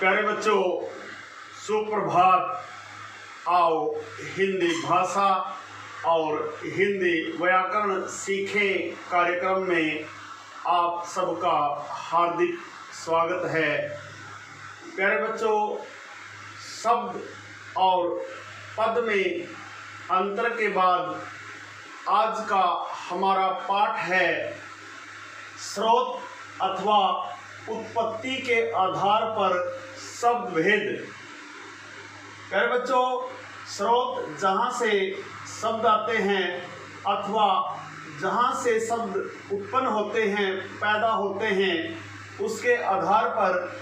प्यारे बच्चों, सुप्रभात। आओ हिंदी भाषा और हिंदी व्याकरण सीखें कार्यक्रम में आप सबका हार्दिक स्वागत है। प्यारे बच्चों, शब्द और पद में अंतर के बाद आज का हमारा पाठ है स्रोत अथवा उत्पत्ति के आधार पर शब्द भेद। प्यारे बच्चों, स्रोत जहाँ से शब्द आते हैं अथवा जहाँ से शब्द उत्पन्न होते हैं, पैदा होते हैं, उसके आधार पर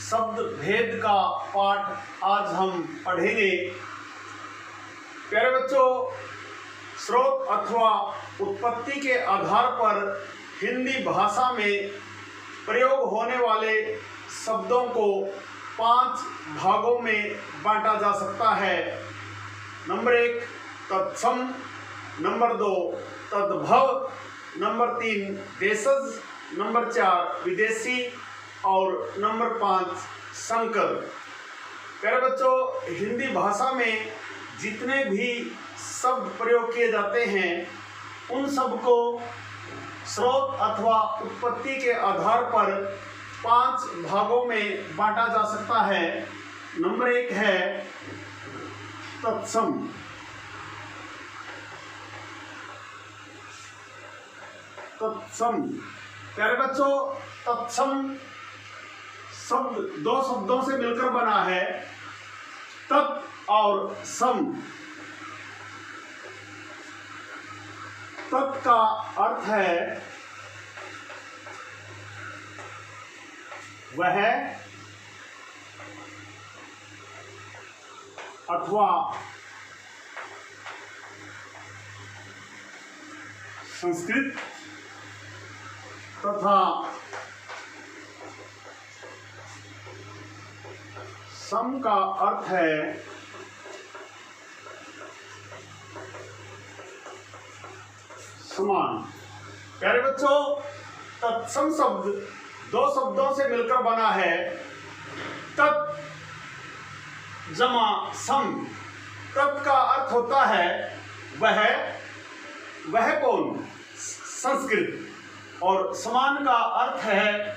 शब्द भेद का पाठ आज हम पढ़ेंगे। प्यारे बच्चों, स्रोत अथवा उत्पत्ति के आधार पर हिंदी भाषा में प्रयोग होने वाले शब्दों को 5 भागों में बांटा जा सकता है। नंबर 1 तत्सम, नंबर 2 तद्भव, नंबर 3 देशज, नंबर 4 विदेशी और नंबर 5 संकर। प्यारे बच्चों, हिंदी भाषा में जितने भी शब्द प्रयोग किए जाते हैं उन सब को स्रोत अथवा उत्पत्ति के आधार पर 5 भागों में बांटा जा सकता है। नंबर 1 है तत्सम। तत्सम, प्यारे बच्चों, तत्सम शब्द 2 शब्दों से मिलकर बना है, तत् और सम। तत् का अर्थ है वह अथवा संस्कृत तथा सम का अर्थ है समान। प्यारे बच्चों, तत्सम शब्द 2 शब्दों से मिलकर बना है, तत् जमा सम। तत् का अर्थ होता है वह कौन, संस्कृत, और समान का अर्थ है,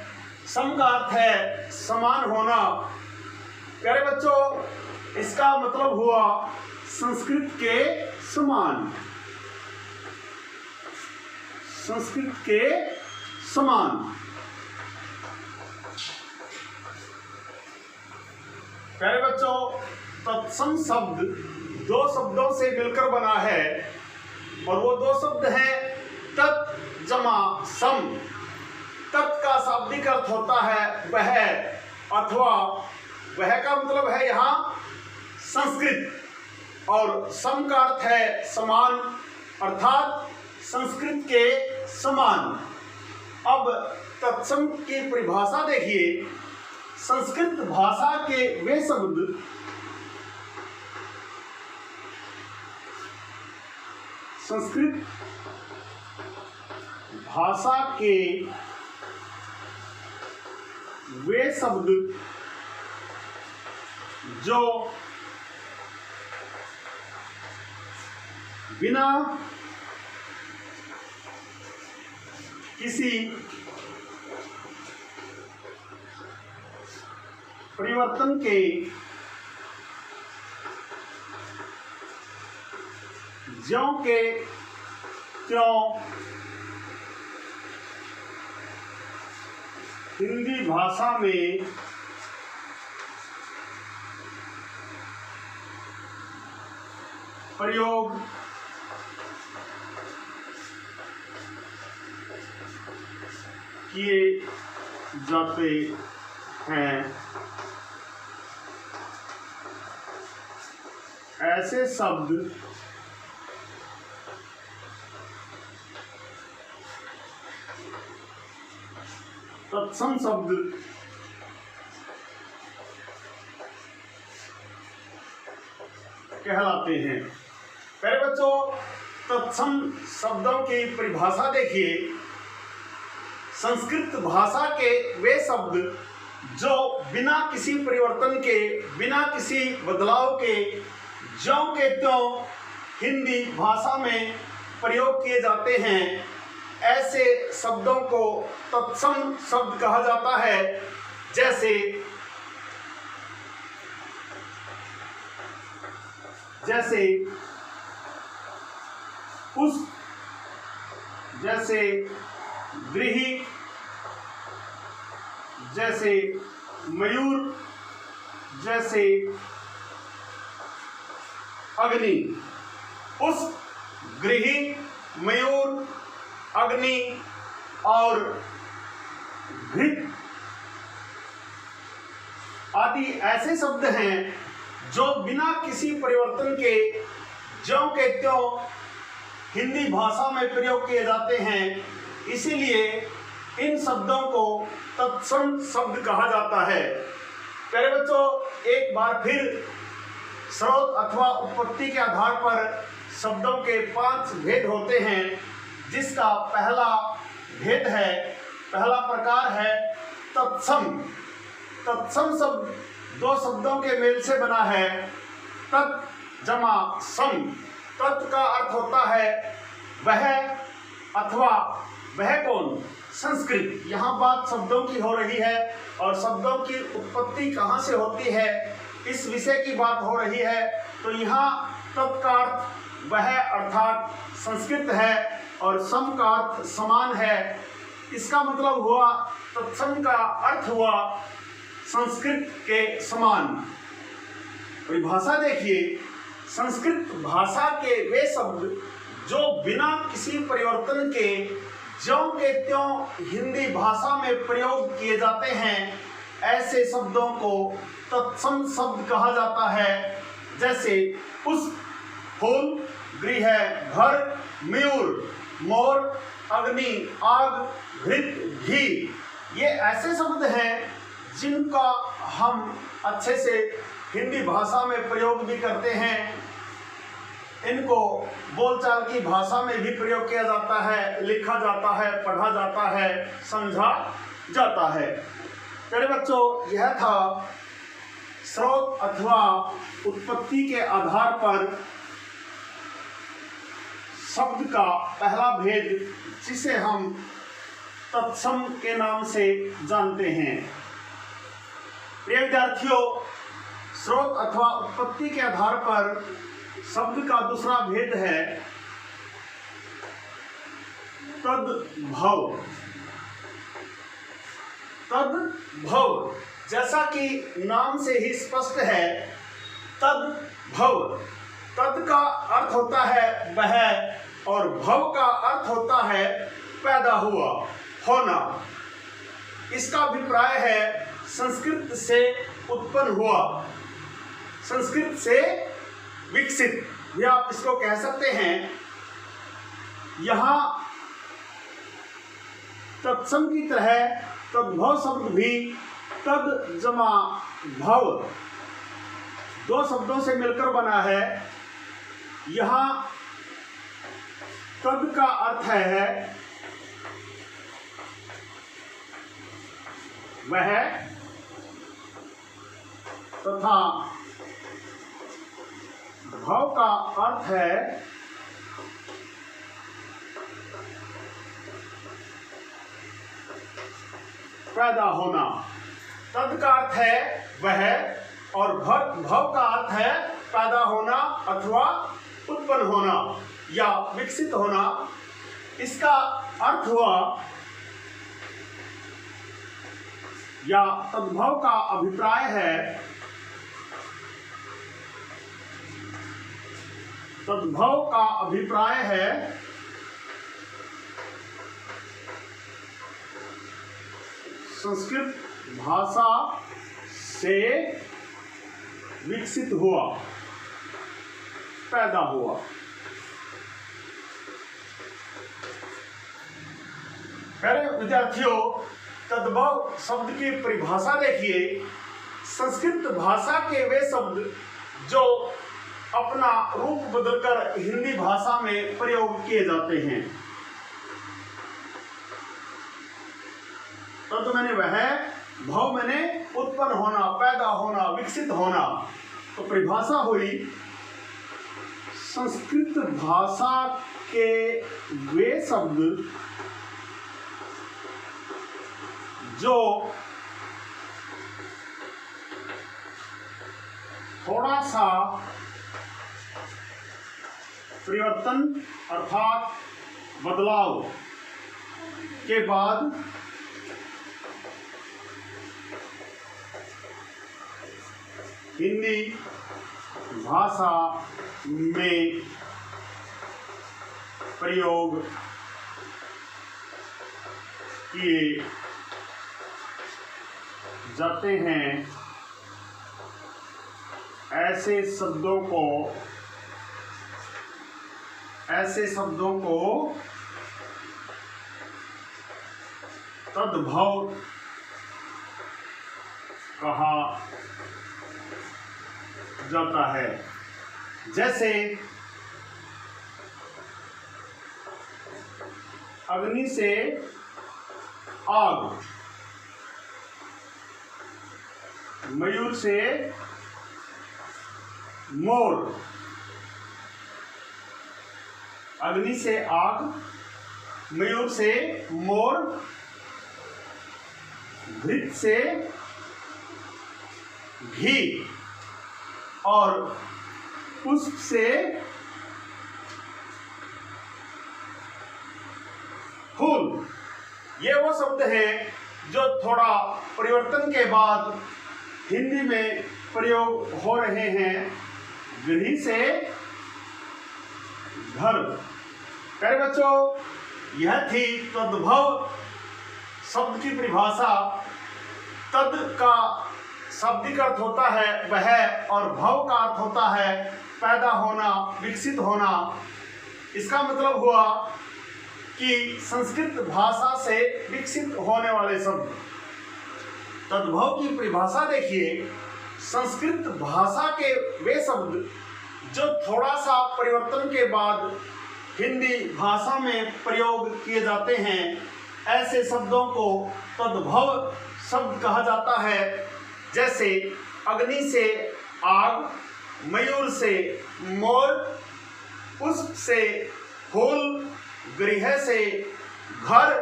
सम का अर्थ है समान होना। प्यारे बच्चों, इसका मतलब हुआ संस्कृत के समान, संस्कृत के समान। प्यारे बच्चों, तत्सम शब्द 2 शब्दों से मिलकर बना है और वो 2 शब्द हैं तत् जमा सम। तत् का शाब्दिक अर्थ होता है वह अथवा वह का मतलब है यहाँ संस्कृत, और सम का अर्थ है समान अर्थात संस्कृत के समान। अब तत्सम की परिभाषा देखिए। संस्कृत भाषा के वे शब्द संस्कृत भाषा के वे शब्द जो बिना किसी परिवर्तन के ज्यों के त्यों हिंदी भाषा में प्रयोग किए जाते हैं, ऐसे शब्द तत्सम शब्द कहलाते हैं। पहले बच्चों, तत्सम शब्दों की परिभाषा देखिए। संस्कृत भाषा के वे शब्द जो बिना किसी परिवर्तन के, बिना किसी बदलाव के ज्यों के त्यों हिंदी भाषा में प्रयोग किए जाते हैं, ऐसे शब्दों को तत्सम शब्द कहा जाता है। जैसे पुष्प, जैसे व्रीहि, जैसे मयूर, जैसे अग्नि। पुष्प, व्रीहि, मयूर, अग्नि और घृत आदि ऐसे शब्द हैं जो बिना किसी परिवर्तन के ज्यों के त्यों हिंदी भाषा में प्रयोग किए जाते हैं। इसीलिए इन शब्दों को तत्सम शब्द कहा जाता है। प्यारे बच्चों, एक बार फिर स्रोत अथवा उत्पत्ति के आधार पर शब्दों के 5 भेद होते हैं, जिसका पहला भेद है, पहला प्रकार है तत्सम। तत्सम शब्द 2 शब्दों के मेल से बना है, तत् जमा सम। तत् का अर्थ होता है वह अथवा वह कौन, संस्कृत। यहाँ बात शब्दों की हो रही है और शब्दों की उत्पत्ति कहाँ से होती है, इस विषय की बात हो रही है। तो यहाँ तत् का अर्थ वह अर्थात संस्कृत है और सम का अर्थ समान है। इसका मतलब हुआ, तत्सम का अर्थ हुआ संस्कृत के समान। परिभाषा देखिए, संस्कृत भाषा के वे शब्द जो बिना किसी परिवर्तन के ज्यों के त्यों हिंदी भाषा में प्रयोग किए जाते हैं, ऐसे शब्दों को तत्सम शब्द कहा जाता है। जैसे पुष्प, फूल, गृह, घर, मयूर, मोर, अग्नि, आग, घृत, घी। ये ऐसे शब्द हैं जिनका हम अच्छे से हिंदी भाषा में प्रयोग भी करते हैं। इनको बोलचाल की भाषा में भी प्रयोग किया जाता है, लिखा जाता है, पढ़ा जाता है, समझा जाता है। प्यारे बच्चों, यह था स्रोत अथवा उत्पत्ति के आधार पर शब्द का पहला भेद, जिसे हम तत्सम के नाम से जानते हैं। प्रिय विद्यार्थियों, स्रोत अथवा उत्पत्ति के आधार पर शब्द का दूसरा भेद है तद्भव। तद्भव, जैसा कि नाम से ही स्पष्ट है, तद्भव। तद का अर्थ होता है वह और भव का अर्थ होता है पैदा हुआ, होना। इसका अभिप्राय है संस्कृत से उत्पन्न हुआ, संस्कृत से विकसित भी आप इसको कह सकते हैं। यहाँ तत्सम की तरह तद्भव शब्द भी तद जमा भव 2 शब्दों से मिलकर बना है। यहाँ तद का अर्थ है वह तथा भव का अर्थ है पैदा होना। तद का अर्थ है वह और भव का अर्थ है पैदा होना अथवा उत्पन्न होना या विकसित होना। इसका अर्थ हुआ या तद्भव का अभिप्राय है, तद्भव का अभिप्राय है संस्कृत भाषा से विकसित हुआ, पैदा हुआ। प्यारे विद्यार्थियों, तद्भव शब्द की परिभाषा देखिए। संस्कृत भाषा के वे शब्द जो अपना रूप बदलकर हिंदी भाषा में प्रयोग किए जाते हैं। तद मैंने वह, भव मैंने उत्पन्न होना, पैदा होना, विकसित होना। तो परिभाषा हुई संस्कृत भाषा के वे शब्द जो थोड़ा सा परिवर्तन अर्थात बदलाव के बाद हिंदी भाषा में प्रयोग किए जाते हैं, ऐसे शब्दों को तद्भव कहा जाता है। जैसे अग्नि से आग, मयूर से मोर, अग्नि से आग, मयूर से मोर, घृत से घी और पुष्प से फूल। ये वो शब्द हैं जो थोड़ा परिवर्तन के बाद हिंदी में प्रयोग हो रहे हैं। गृह से घर। प्यारे बच्चों, यह थी तद्भव शब्द की परिभाषा। तद का शाब्दिक अर्थ होता है वह, और भव का अर्थ होता है पैदा होना, विकसित होना। इसका मतलब हुआ कि संस्कृत भाषा से विकसित होने वाले शब्द। तद्भव की परिभाषा देखिए, संस्कृत भाषा के वे शब्द जो थोड़ा सा परिवर्तन के बाद हिंदी भाषा में प्रयोग किए जाते हैं, ऐसे शब्दों को तद्भव शब्द कहा जाता है। जैसे अग्नि से आग, मयूर से मोर, पुष्प से फूल, गृह से घर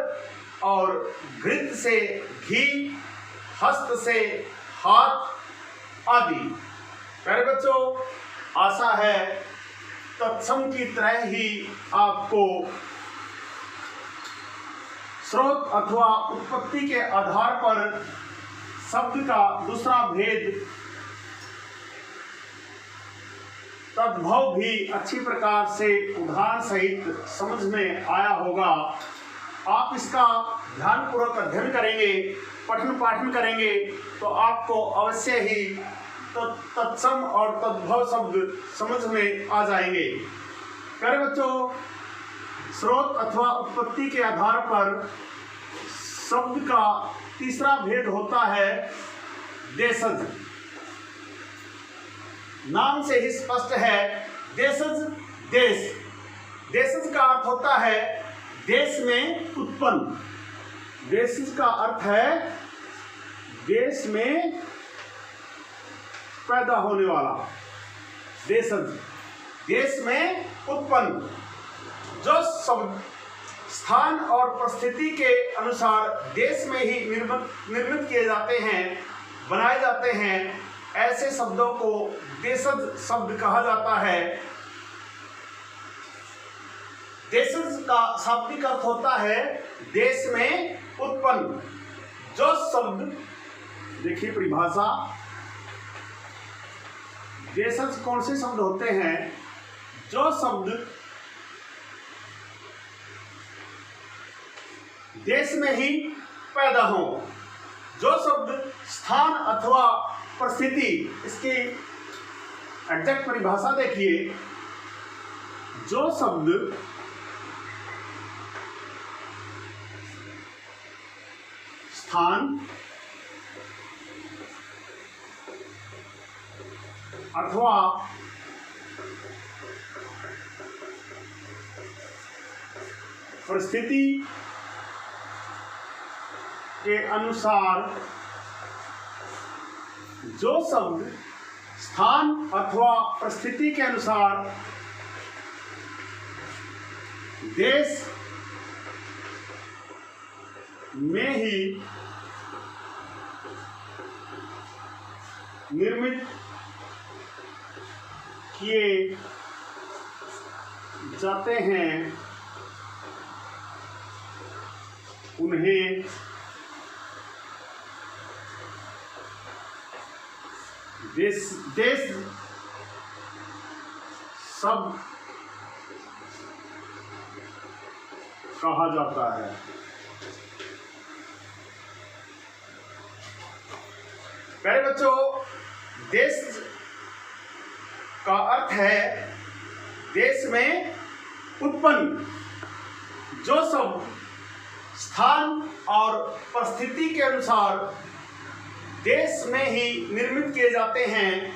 और घृत से घी, हस्त से हाथ आदि। प्यारे बच्चों, आशा है तत्सम की तरह ही आपको स्रोत अथवा उत्पत्ति के आधार पर शब्द का दूसरा भेद तद्भव भी अच्छी प्रकार से उदाहरण सहित समझ में आया होगा। आप इसका ध्यानपूर्वक अध्ययन करेंगे, पठन पाठन करेंगे तो आपको अवश्य ही तत्सम और तद्भव शब्द समझ में आ जाएंगे। प्यारे बच्चों, स्रोत अथवा उत्पत्ति के आधार पर शब्द का तीसरा भेद होता है देशज। नाम से ही स्पष्ट है, देशज देश। देशज का अर्थ होता है देश में उत्पन्न। देशज का अर्थ है देश में पैदा होने वाला। देशज देश में उत्पन्न। जो शब्द स्थान और परिस्थिति के अनुसार देश में ही निर्मित किए जाते हैं, बनाए जाते हैं, ऐसे शब्दों को देशज शब्द कहा जाता है। देशज का शाब्दिक अर्थ होता है देश में उत्पन्न। जो शब्द, देखिए परिभाषा, देशज कौन से शब्द होते हैं? जो शब्द देश में ही पैदा हो। जो शब्द स्थान अथवा परिस्थिति, इसकी एग्जैक्ट परिभाषा देखिए, जो शब्द स्थान अथवा परिस्थिति के अनुसार जो शब्द स्थान अथवा परिस्थिति के अनुसार देश में ही निर्मित किए जाते हैं उन्हें देश शब्द कहा जाता है। प्यारे बच्चों, देश का अर्थ है देश में उत्पन्न जो शब्द स्थान और परिस्थिति के अनुसार देश में ही निर्मित किए जाते हैं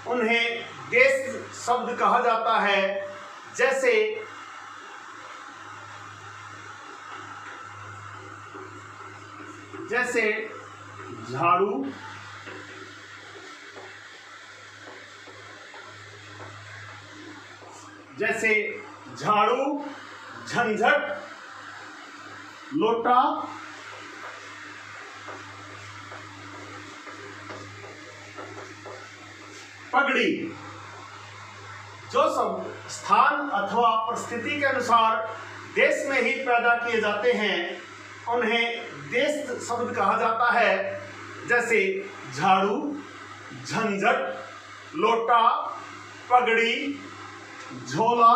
उन्हें देश शब्द कहा जाता है। जैसे झाड़ू, झंझट, लोटा, पगड़ी। जो शब्द स्थान अथवा परिस्थिति के अनुसार देश में ही पैदा किए जाते हैं उन्हें देश शब्द कहा जाता है। जैसे झाड़ू, झंझट, लोटा, पगड़ी, झोला,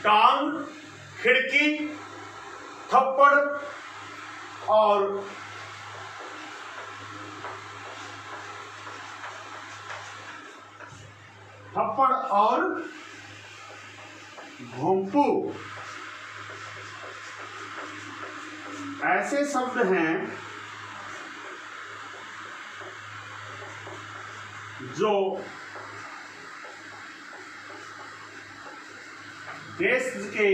टांग, खिड़की, थप्पड़ और भोंपू ऐसे शब्द हैं जो देश के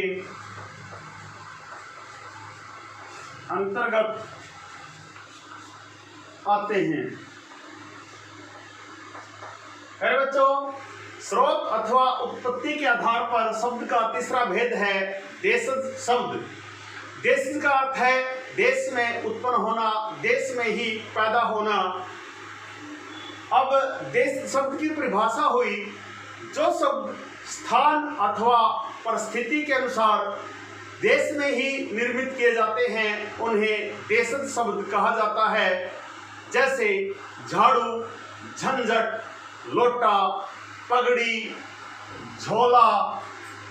अंतर्गत आते हैं। अरे बच्चों, स्रोत अथवा उत्पत्ति के आधार पर शब्द का तीसरा भेद है देशज शब्द। देश का अर्थ है देश में उत्पन्न होना, देश में ही पैदा होना। अब देश शब्द की परिभाषा हुई जो शब्द स्थान अथवा परिस्थिति के अनुसार देश में ही निर्मित किए जाते हैं उन्हें देशज शब्द कहा जाता है। जैसे झाड़ू, झंझट, लोटा, पगड़ी, झोला,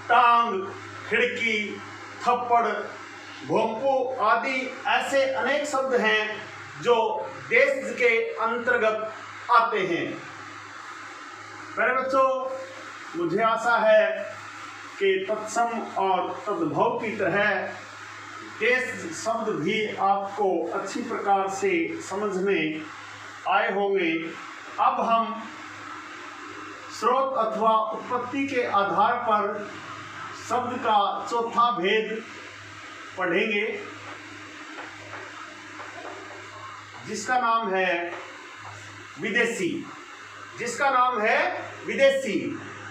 टांग, खिड़की, थप्पड़, भोंपू आदि ऐसे अनेक शब्द हैं जो देश के अंतर्गत आते हैं। प्यारे बच्चों, मुझे आशा है कि तत्सम और तद्भव की तरह देश शब्द भी आपको अच्छी प्रकार से समझ में आए होंगे। अब हम स्रोत अथवा उत्पत्ति के आधार पर शब्द का चौथा भेद पढ़ेंगे जिसका नाम है विदेशी।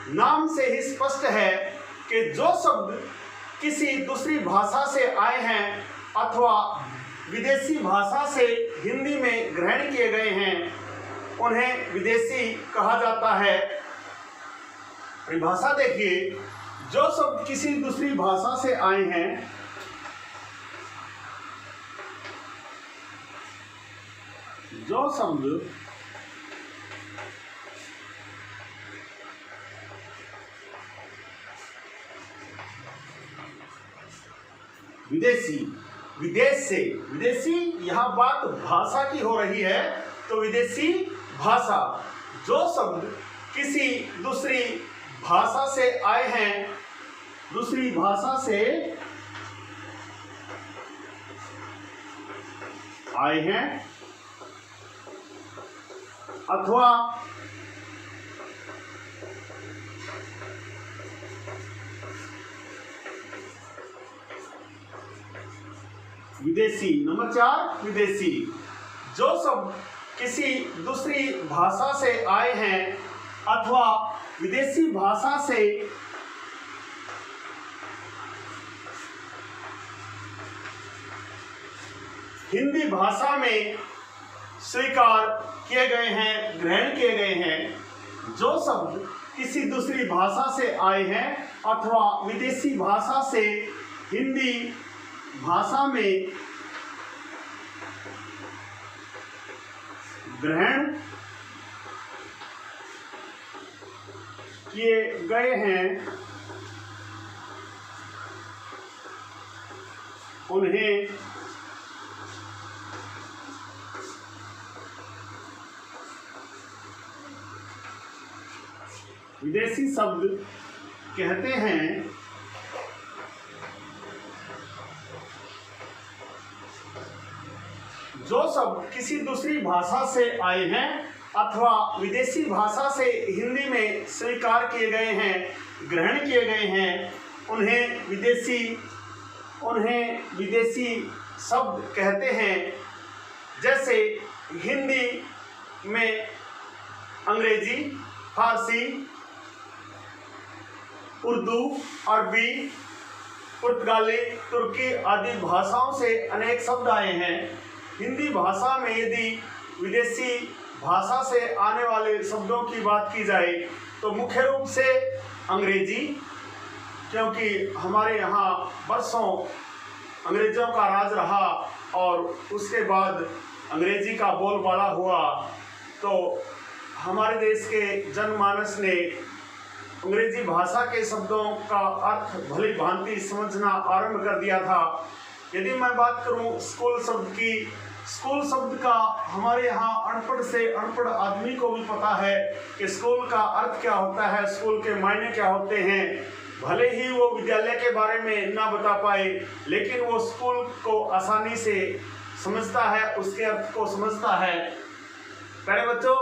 नाम से ही स्पष्ट है कि जो शब्द किसी दूसरी भाषा से आए हैं अथवा विदेशी भाषा से हिंदी में ग्रहण किए गए हैं उन्हें विदेशी कहा जाता है। परिभाषा देखिए, जो शब्द किसी दूसरी भाषा से आए हैं जो शब्द विदेशी यहाँ बात भाषा की हो रही है तो विदेशी भाषा। जो शब्द किसी दूसरी भाषा से आए हैं अथवा विदेशी। नंबर 4 विदेशी, जो शब्द किसी दूसरी भाषा से आए हैं अथवा विदेशी भाषा से हिंदी भाषा में स्वीकार किए गए हैं, ग्रहण किए गए हैं। जो शब्द किसी दूसरी भाषा से आए हैं अथवा विदेशी भाषा से हिंदी भाषा में ग्रहण किए गए हैं उन्हें विदेशी शब्द कहते हैं। जो शब्द किसी दूसरी भाषा से आए हैं अथवा विदेशी भाषा से हिंदी में स्वीकार किए गए हैं, ग्रहण किए गए हैं, उन्हें विदेशी शब्द कहते हैं। जैसे हिंदी में अंग्रेजी, फारसी, उर्दू, अरबी, पुर्तगाली, तुर्की आदि भाषाओं से अनेक शब्द आए हैं। हिंदी भाषा में यदि विदेशी भाषा से आने वाले शब्दों की बात की जाए तो मुख्य रूप से अंग्रेजी, क्योंकि हमारे यहाँ बरसों अंग्रेजों का राज रहा और उसके बाद अंग्रेजी का बोलबाला हुआ, तो हमारे देश के जनमानस ने अंग्रेजी भाषा के शब्दों का अर्थ भली भांति समझना आरंभ कर दिया था। यदि मैं बात करूं स्कूल शब्द की, स्कूल शब्द का हमारे यहाँ अनपढ़ से अनपढ़ आदमी को भी पता है कि स्कूल का अर्थ क्या होता है, स्कूल के मायने क्या होते हैं। भले ही वो विद्यालय के बारे में ना बता पाए, लेकिन वो स्कूल को आसानी से समझता है, उसके अर्थ को समझता है। प्यारे बच्चों,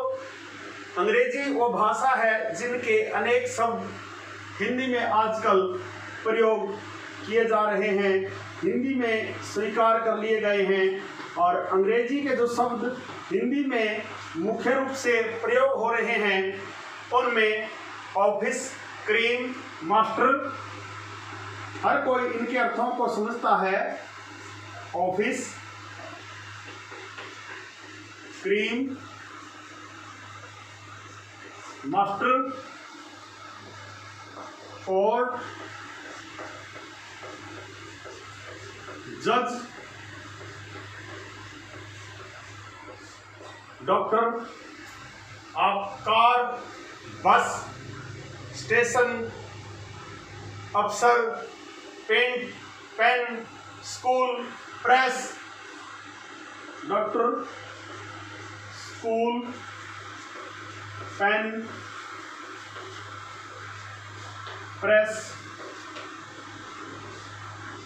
अंग्रेजी वो भाषा है जिनके अनेक शब्द हिंदी में आजकल प्रयोग किए जा रहे हैं, हिंदी में स्वीकार कर लिए गए हैं। और अंग्रेजी के जो शब्द हिंदी में मुख्य रूप से प्रयोग हो रहे हैं उनमें ऑफिस, क्रीम, मास्टर, हर कोई इनके अर्थों को समझता है। ऑफिस, क्रीम, मास्टर, कोर्ट, जज, डॉक्टर, कार, बस, स्टेशन, अफसर, paint, pen, school, press. Doctor, school, pen, press,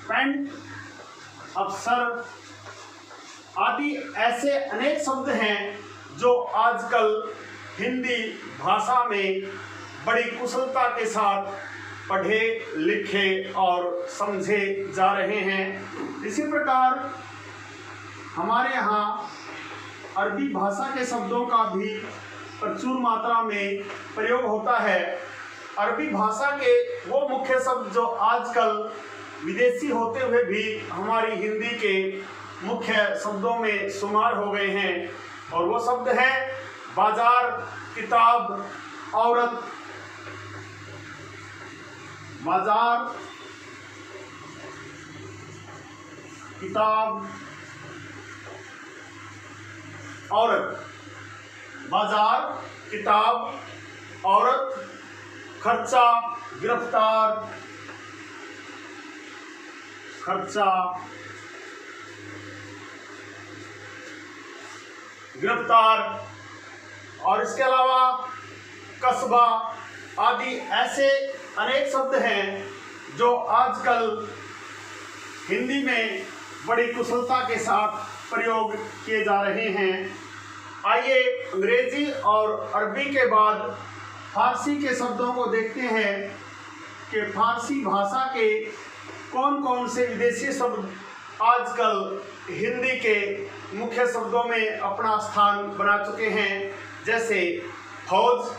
paint, अफसर आदि ऐसे अनेक शब्द हैं जो आजकल हिंदी भाषा में बड़ी कुशलता के साथ पढ़े, लिखे और समझे जा रहे हैं। इसी प्रकार हमारे यहाँ अरबी भाषा के शब्दों का भी प्रचुर मात्रा में प्रयोग होता है। अरबी भाषा के वो मुख्य शब्द जो आजकल विदेशी होते हुए भी हमारी हिंदी के मुख्य शब्दों में शुमार हो गए हैं, और वो शब्द है बाजार, किताब, औरत। बाजार, किताब, औरत। बाजार, किताब, औरत, खर्चा, गिरफ्तार, खर्चा, गिरफ्तार, और इसके अलावा कस्बा आदि ऐसे अनेक शब्द हैं जो आजकल हिंदी में बड़ी कुशलता के साथ प्रयोग किए जा रहे हैं। आइए अंग्रेजी और अरबी के बाद फारसी के शब्दों को देखते हैं कि फारसी भाषा के कौन कौन से विदेशी शब्द आजकल हिंदी के मुख्य शब्दों में अपना स्थान बना चुके हैं, जैसे फौज,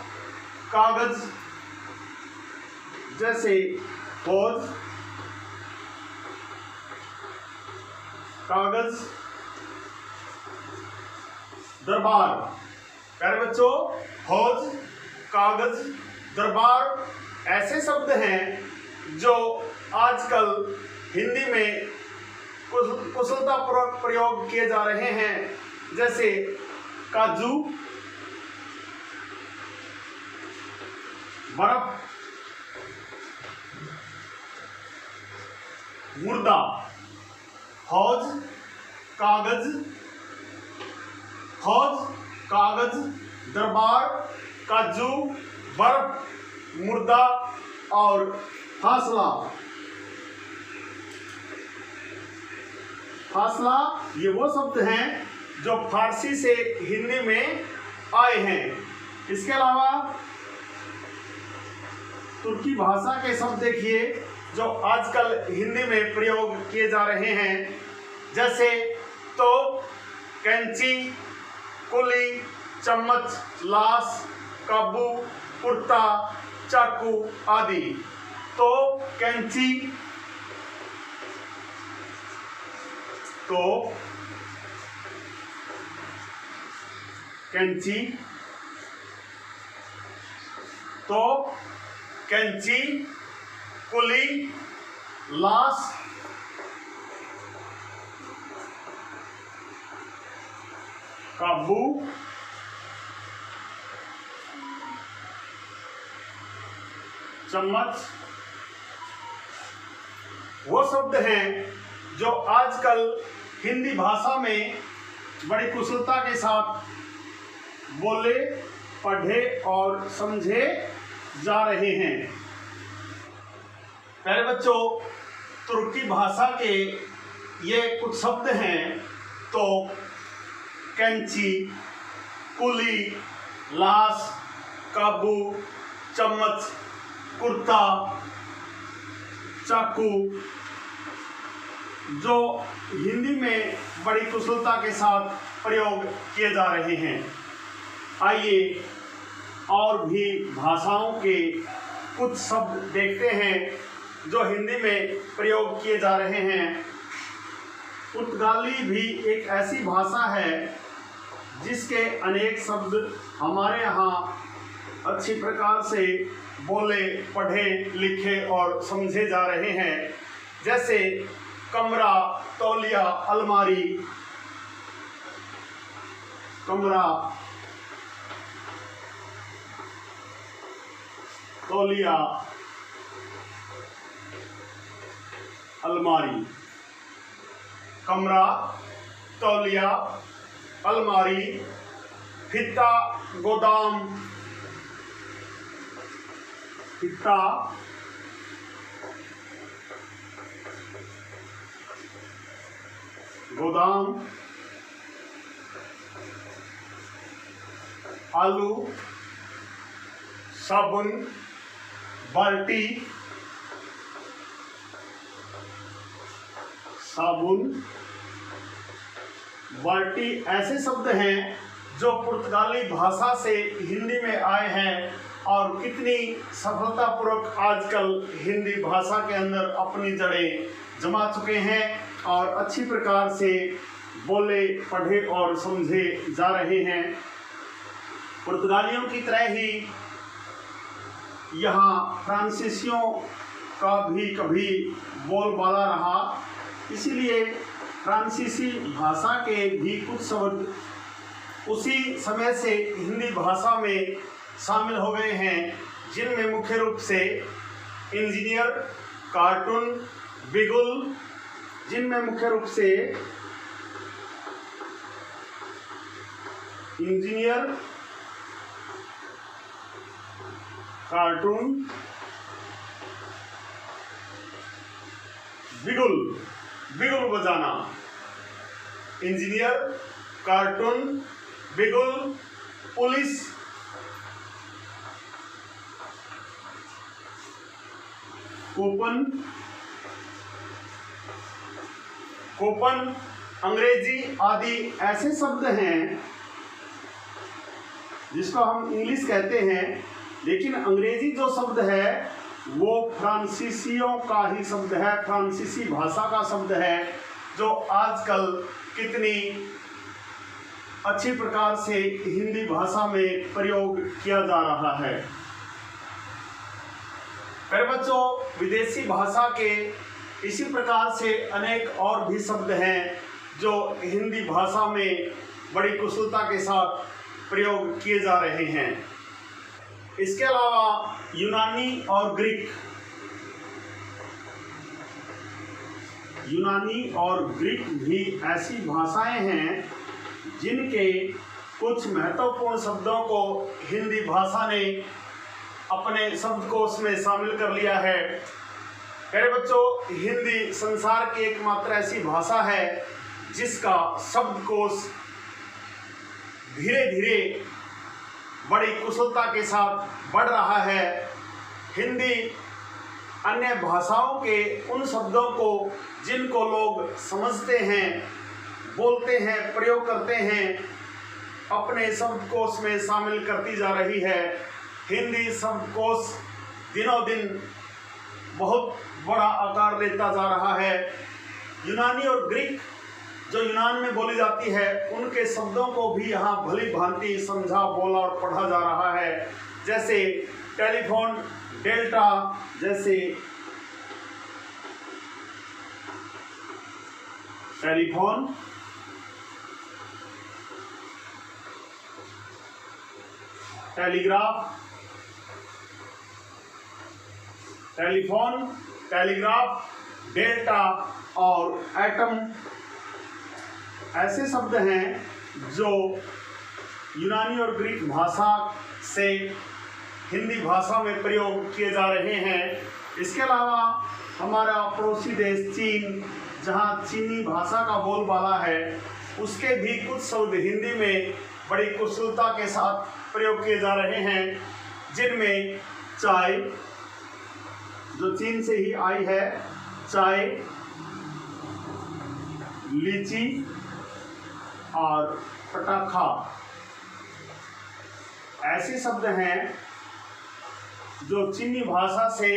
कागज, जैसे फौज, कागज, दरबार। प्यारे बच्चों, फौज, कागज, दरबार ऐसे शब्द हैं जो आजकल हिंदी में कुशलतापूर्वक प्रयोग किए जा रहे हैं, जैसे काजू, बर्फ, मुर्दा। फौज, कागज, दरबार, काजू, बर्फ, मुर्दा और फासला। फासला ये वो शब्द हैं जो फारसी से हिंदी में आए हैं। इसके अलावा तुर्की भाषा के शब्द देखिए जो आजकल हिंदी में प्रयोग किए जा रहे हैं, जैसे तोप, कैंची, कुली, चम्मच, लाश, काबू, कुर्ता, चाकू आदि। तोप, कैंची, तोप, कैंची, तोप, कैंची, कुली, लाश, काबू, चम्मच वो शब्द हैं जो आजकल हिंदी भाषा में बड़ी कुशलता के साथ बोले, पढ़े और समझे जा रहे हैं। प्यारे बच्चों, तुर्की भाषा के ये कुछ शब्द हैं, तो कैंची, कुली, लाश, काबू, चम्मच, कुर्ता, चाकू, जो हिंदी में बड़ी कुशलता के साथ प्रयोग किए जा रहे हैं। आइए और भी भाषाओं के कुछ शब्द देखते हैं जो हिंदी में प्रयोग किए जा रहे हैं। पुर्तगाली भी एक ऐसी भाषा है जिसके अनेक शब्द हमारे यहाँ अच्छी प्रकार से बोले, पढ़े, लिखे और समझे जा रहे हैं, जैसे कमरा, तौलिया, अलमारी। कमरा, तौलिया, अलमारी। कमरा, तौलिया, अलमारी। फित्ता, गोदाम। फित्ता, गोदाम। आलू, साबुन, बाल्टी। साबुन, बाल्टी ऐसे शब्द हैं जो पुर्तगाली भाषा से हिंदी में आए हैं और कितनी सफलतापूर्वक आजकल हिंदी भाषा के अंदर अपनी जड़ें जमा चुके हैं और अच्छी प्रकार से बोले, पढ़े और समझे जा रहे हैं। पुर्तगालियों की तरह ही यहाँ फ्रांसीसियों का भी कभी बोलबाला रहा, इसीलिए फ्रांसीसी भाषा के भी कुछ शब्द उसी समय से हिंदी भाषा में शामिल हो गए हैं, जिनमें मुख्य रूप से इंजीनियर, कार्टून, बिगुल, जिनमें मुख्य रूप से इंजीनियर, कार्टून, बिगुल, बिगुल बजाना। इंजीनियर, कार्टून, बिगुल, पुलिस, कूपन, कोपन, अंग्रेजी आदि ऐसे शब्द हैं जिसको हम इंग्लिश कहते हैं, लेकिन अंग्रेजी जो शब्द है वो फ्रांसीसियों का ही शब्द है, फ्रांसीसी भाषा का शब्द है, जो आजकल कितनी अच्छी प्रकार से हिंदी भाषा में प्रयोग किया जा रहा है। प्यारे बच्चों, विदेशी भाषा के इसी प्रकार से अनेक और भी शब्द हैं जो हिंदी भाषा में बड़ी कुशलता के साथ प्रयोग किए जा रहे हैं। इसके अलावा यूनानी और ग्रीक भी ऐसी भाषाएं हैं जिनके कुछ महत्वपूर्ण शब्दों को हिंदी भाषा ने अपने शब्दकोश में शामिल कर लिया है। प्यारे बच्चों, हिंदी संसार की एकमात्र ऐसी भाषा है जिसका शब्दकोश धीरे धीरे बड़ी कुशलता के साथ बढ़ रहा है। हिंदी अन्य भाषाओं के उन शब्दों को जिनको लोग समझते हैं, बोलते हैं, प्रयोग करते हैं, अपने शब्दकोश में शामिल करती जा रही है। हिंदी शब्दकोश दिनों दिन बहुत बड़ा आकार लेता जा रहा है। यूनानी और ग्रीक जो यूनान में बोली जाती है, उनके शब्दों को भी यहाँ भली भांति समझा, बोला और पढ़ा जा रहा है। जैसे टेलीफोन, डेल्टा, जैसे टेलीफोन, टेलीग्राफ, डेल्टा और एटम ऐसे शब्द हैं जो यूनानी और ग्रीक भाषा से हिंदी भाषा में प्रयोग किए जा रहे हैं। इसके अलावा हमारा पड़ोसी देश चीन, जहाँ चीनी भाषा का बोलबाला है, उसके भी कुछ शब्द हिंदी में बड़ी कुशलता के साथ प्रयोग किए जा रहे हैं, जिनमें चाय, जो चीन से ही आई है, चाय, लीची और पटाखा ऐसे शब्द हैं जो चीनी भाषा से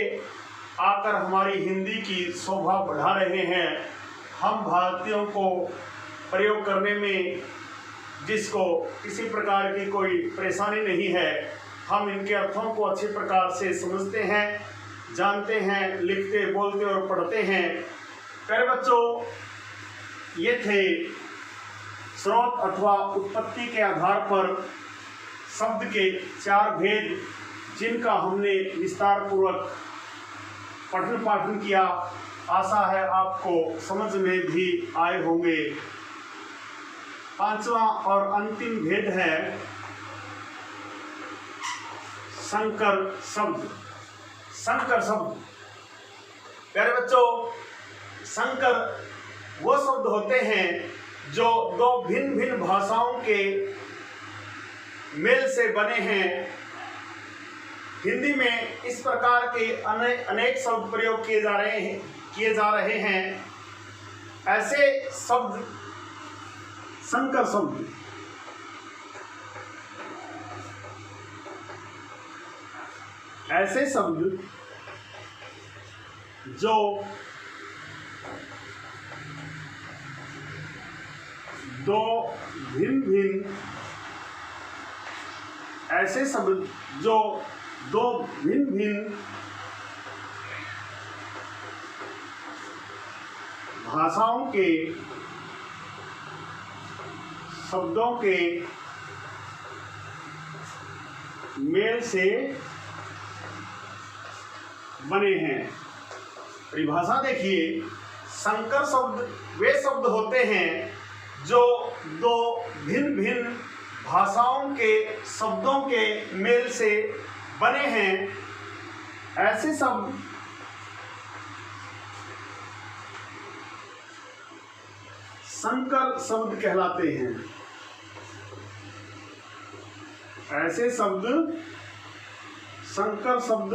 आकर हमारी हिंदी की शोभा बढ़ा रहे हैं। हम भारतीयों को प्रयोग करने में जिसको किसी प्रकार की कोई परेशानी नहीं है, हम इनके अर्थों को अच्छी प्रकार से समझते हैं, जानते हैं, लिखते, बोलते और पढ़ते हैं। प्यारे बच्चों, ये थे स्रोत अथवा उत्पत्ति के आधार पर शब्द के 4 भेद, जिनका हमने विस्तार पूर्वक पठन पाठन किया। आशा है आपको समझ में भी आए होंगे। 5वां और अंतिम भेद है संकर शब्द। संकर शब्द, प्यारे बच्चों, संकर वो शब्द होते हैं जो दो भिन्न भिन्न भाषाओं के मेल से बने हैं। हिंदी में इस प्रकार के अनेक शब्द प्रयोग किए जा रहे हैं। ऐसे शब्द संकर शब्द, ऐसे शब्द जो दो भिन्न भिन्न ऐसे शब्द जो दो भिन्न भिन्न भाषाओं के शब्दों के मेल से बने हैं। परिभाषा देखिए, संकर शब्द वे शब्द होते हैं जो दो भिन्न भिन्न भाषाओं के शब्दों के मेल से बने हैं। ऐसे शब्द संकर शब्द कहलाते हैं। ऐसे शब्द संकर शब्द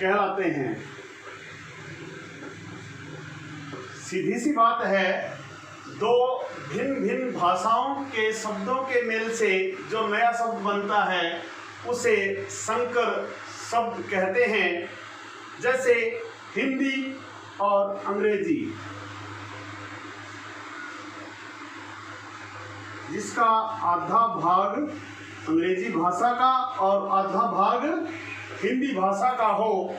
कहलाते हैं। सीधी सी बात है, दो भिन्न भिन्न भाषाओं के शब्दों के मेल से जो नया शब्द बनता है उसे संकर शब्द कहते हैं। जैसे हिंदी और अंग्रेजी, जिसका आधा भाग अंग्रेजी भाषा का और आधा भाग हिंदी भाषा का हो,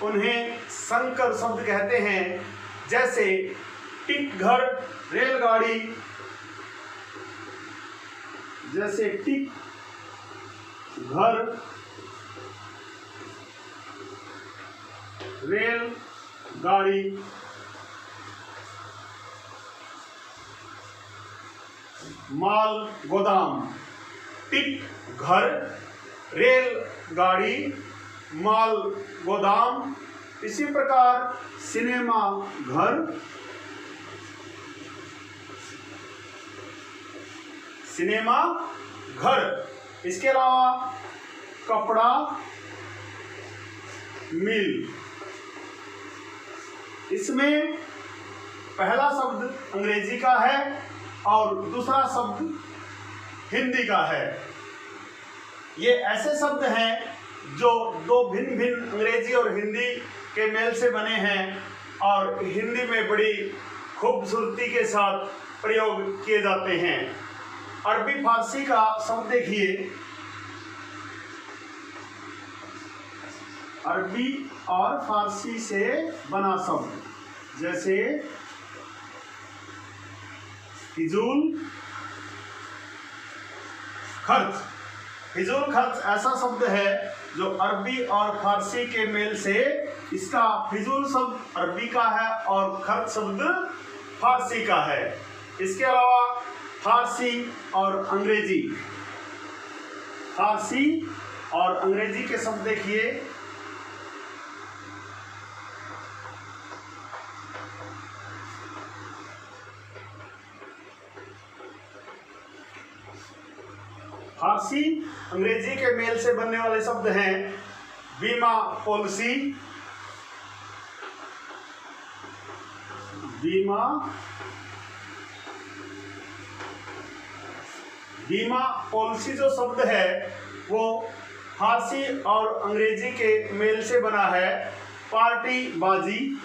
उन्हें संकर शब्द कहते हैं। जैसे टिक घर रेलगाड़ी, जैसे टिक घर रेलगाड़ी, माल गोदाम। टिक घर रेलगाड़ी माल गोदाम। इसी प्रकार सिनेमा घर, सिनेमा घर। इसके अलावा कपड़ा मिल। इसमें पहला शब्द अंग्रेजी का है और दूसरा शब्द हिंदी का है। ये ऐसे शब्द हैं जो दो भिन्न भिन्न अंग्रेजी और हिंदी के मेल से बने हैं और हिंदी में बड़ी खूबसूरती के साथ प्रयोग किए जाते हैं। अरबी फारसी का शब्द देखिए, अरबी और फारसी से बना शब्द, जैसे फिजूल खर्च। फिजूल खर्च ऐसा शब्द है जो अरबी और फारसी के मेल से, इसका फिजूल शब्द अरबी का है और खर्च शब्द फारसी का है। इसके अलावा फारसी और अंग्रेजी, फारसी और अंग्रेजी के शब्द देखिए, फारसी अंग्रेजी के मेल से बनने वाले शब्द हैं बीमा पॉलिसी, बीमा पॉलिसी जो शब्द है वो फारसी और अंग्रेजी के मेल से बना है। पार्टी बाजी,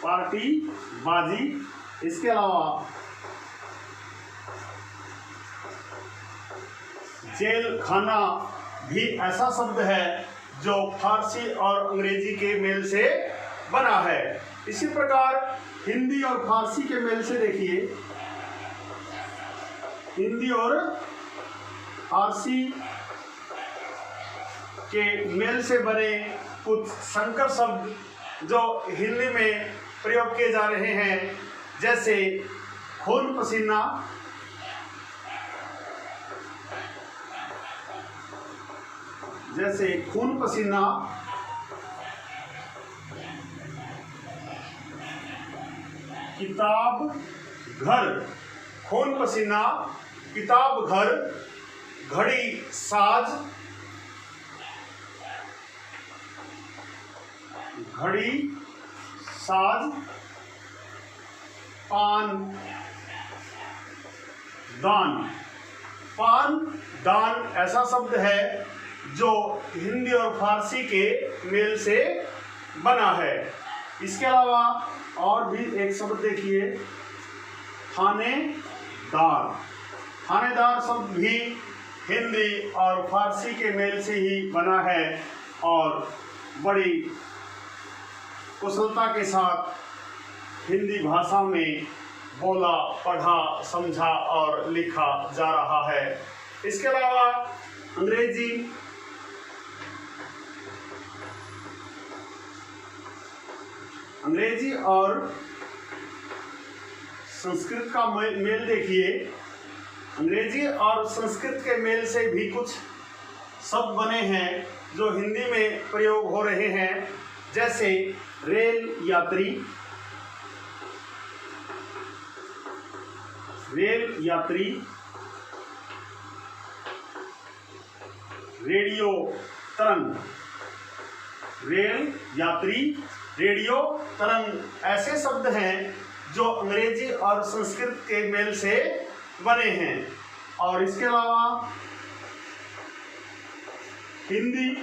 पार्टी बाजी। इसके अलावा जेल खाना भी ऐसा शब्द है जो फारसी और अंग्रेजी के मेल से बना है। इसी प्रकार हिंदी और फारसी के मेल से देखिए, हिंदी और फारसी के मेल से बने कुछ संकर शब्द जो हिंदी में प्रयोग किए जा रहे हैं। जैसे खून पसीना, जैसे खून पसीना, किताब घर। खून पसीना, किताब घर, घड़ी साज, घड़ी साज, पान दान। पान दान ऐसा शब्द है जो हिंदी और फारसी के मेल से बना है। इसके अलावा और भी एक शब्द देखिए, थानेदार। थानेदार शब्द भी हिंदी और फारसी के मेल से ही बना है और बड़ी कुशलता के साथ हिंदी भाषा में बोला, पढ़ा, समझा और लिखा जा रहा है। इसके अलावा अंग्रेजी और संस्कृत का मेल देखिए। अंग्रेजी और संस्कृत के मेल से भी कुछ शब्द बने हैं जो हिंदी में प्रयोग हो रहे हैं। जैसे रेल यात्री, रेल यात्री, रेडियो तरंग, रेल यात्री, रेडियो तरंग ऐसे शब्द हैं जो अंग्रेजी और संस्कृत के मेल से बने हैं। और इसके अलावा हिंदी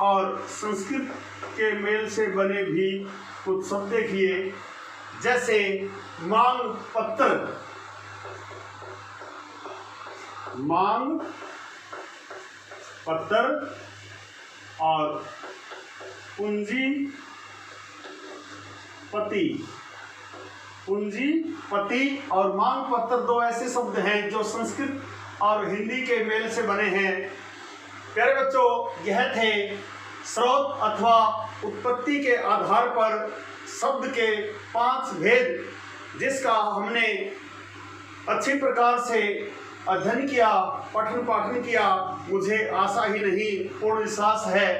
और संस्कृत के मेल से बने भी कुछ शब्द देखिए, जैसे मांग पत्र, मांग पत्र और पूंजीपति, पूंजीपति और मांग पत्र दो ऐसे शब्द हैं जो संस्कृत और हिंदी के मेल से बने हैं। प्यारे बच्चों, यह थे स्रोत अथवा उत्पत्ति के आधार पर शब्द के 5 भेद, जिसका हमने अच्छी प्रकार से अध्ययन किया, पठन पाठन किया। मुझे आशा ही नहीं, पूर्ण विश्वास है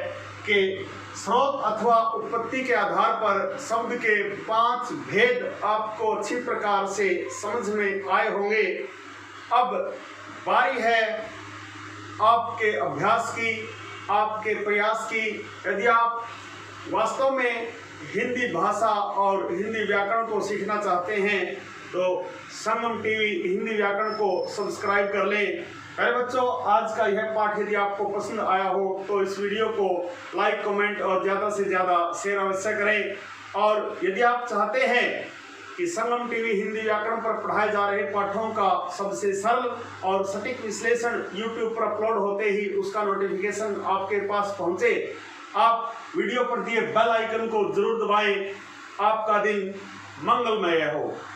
कि स्रोत अथवा उत्पत्ति के आधार पर शब्द के 5 भेद आपको अच्छी प्रकार से समझ में आए होंगे। अब बारी है आपके अभ्यास की, आपके प्रयास की। यदि आप वास्तव में हिंदी भाषा और हिंदी व्याकरण को सीखना चाहते हैं तो संगम टीवी हिंदी व्याकरण को सब्सक्राइब कर लें। प्यारे बच्चों, आज का यह पाठ यदि आपको पसंद आया हो तो इस वीडियो को लाइक, कमेंट और ज़्यादा से ज़्यादा शेयर अवश्य करें। और यदि आप चाहते हैं कि संगम टीवी हिंदी व्याकरण पर पढ़ाए जा रहे पाठों का सबसे सरल और सटीक विश्लेषण YouTube पर अपलोड होते ही उसका नोटिफिकेशन आपके पास पहुंचे, आप वीडियो पर दिए बेल आइकन को जरूर दबाएं। आपका दिन मंगलमय हो।